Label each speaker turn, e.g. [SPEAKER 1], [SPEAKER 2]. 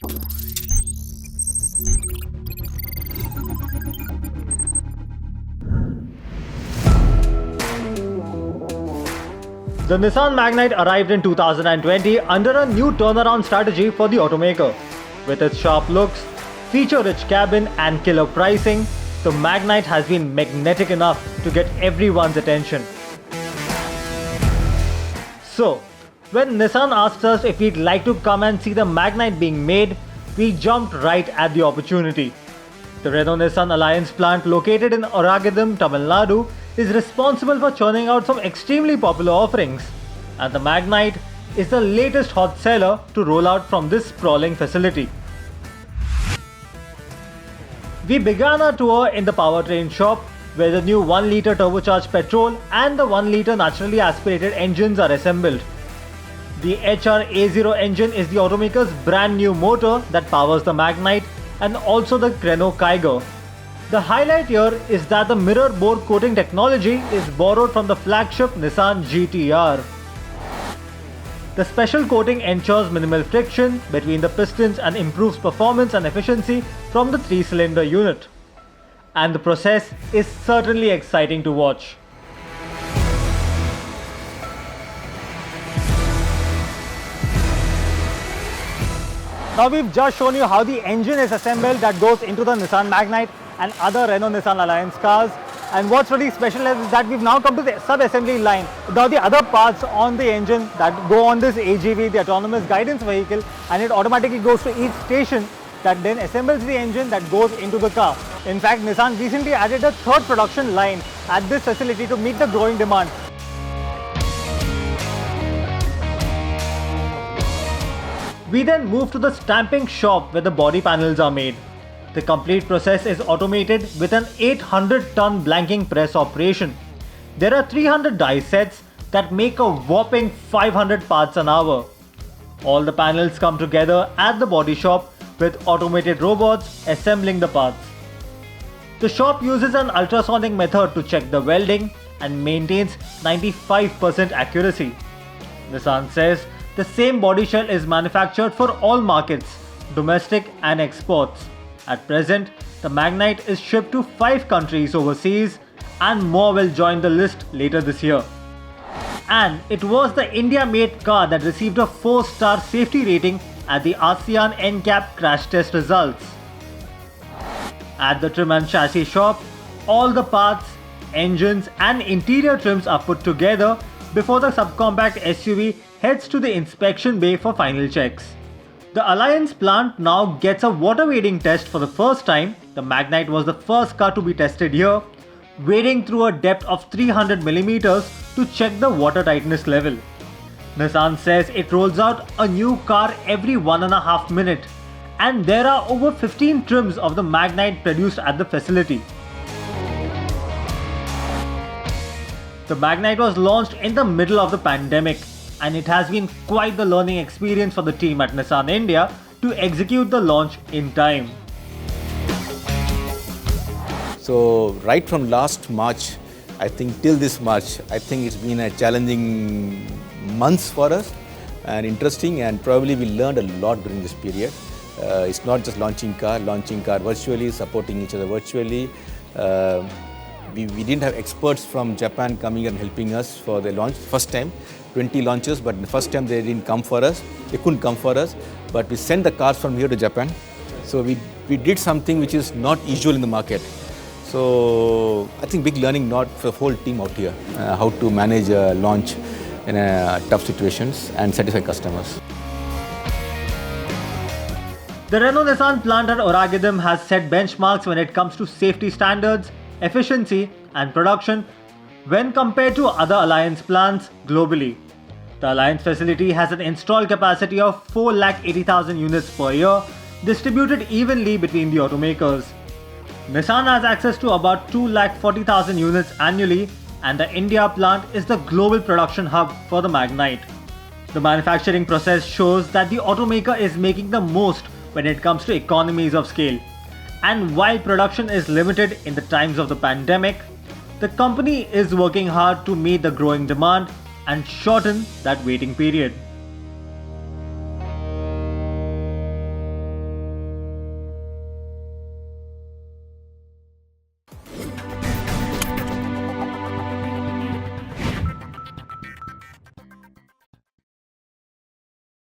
[SPEAKER 1] The Nissan Magnite arrived in 2020 under a new turnaround strategy for the automaker. With its sharp looks, feature-rich cabin and killer pricing, the Magnite has been magnetic enough to get everyone's attention. So, when Nissan asked us if we'd like to come and see the Magnite being made, we jumped right at the opportunity. The Renault-Nissan Alliance plant located in Oragadam, Tamil Nadu is responsible for churning out some extremely popular offerings, and the Magnite is the latest hot seller to roll out from this sprawling facility. We began our tour in the powertrain shop, where the new 1-litre turbocharged petrol and the 1-litre naturally aspirated engines are assembled. The HR-A0 engine is the automaker's brand new motor that powers the Magnite and also the Renault Kiger. The highlight here is that the mirror bore coating technology is borrowed from the flagship Nissan GT-R. The special coating ensures minimal friction between the pistons and improves performance and efficiency from the 3-cylinder unit. And the process is certainly exciting to watch. Now we've just shown you how the engine is assembled that goes into the Nissan Magnite and other Renault-Nissan Alliance cars. And what's really special is that we've now come to the sub-assembly line. Now the other parts on the engine that go on this AGV, the autonomous guidance vehicle, and it automatically goes to each station that then assembles the engine that goes into the car. In fact, Nissan recently added a third production line at this facility to meet the growing demand. We then move to the stamping shop where the body panels are made. The complete process is automated with an 800-ton blanking press operation. There are 300 die sets that make a whopping 500 parts an hour. All the panels come together at the body shop with automated robots assembling the parts. The shop uses an ultrasonic method to check the welding and maintains 95% accuracy. Nissan says the same body shell is manufactured for all markets, domestic and exports. At present, the Magnite is shipped to 5 countries overseas and more will join the list later this year. And it was the India-made car that received a 4-star safety rating at the ASEAN NCAP crash test results. At the trim and chassis shop, all the parts, engines and interior trims are put together before the subcompact SUV heads to the inspection bay for final checks. The Alliance plant now gets a water wading test for the first time. The Magnite was the first car to be tested here, wading through a depth of 300mm to check the water tightness level. Nissan says it rolls out a new car every 1.5 minutes, and there are over 15 trims of the Magnite produced at the facility. The Magnite was launched in the middle of the pandemic, and it has been quite the learning experience for the team at Nissan India to execute the launch in time.
[SPEAKER 2] So right from last March, I think till this March, I think it's been a challenging months for us and interesting, and probably we learned a lot during this period. It's not just launching car virtually, supporting each other virtually. We didn't have experts from Japan coming and helping us for the launch. First time, 20 launches, but the first time they didn't come for us. They couldn't come for us, but we sent the cars from here to Japan. So we did something which is not usual in the market. So I think big learning not for the whole team out here, how to manage a launch in tough situations and satisfy customers.
[SPEAKER 1] The Renault-Nissan plant at Oragadam has set benchmarks when it comes to safety standards, efficiency and production when compared to other Alliance plants globally. The Alliance facility has an installed capacity of 480,000 units per year, distributed evenly between the automakers. Nissan has access to about 240,000 units annually, and the India plant is the global production hub for the Magnite. The manufacturing process shows that the automaker is making the most when it comes to economies of scale. And while production is limited in the times of the pandemic, the company is working hard to meet the growing demand and shorten that waiting period.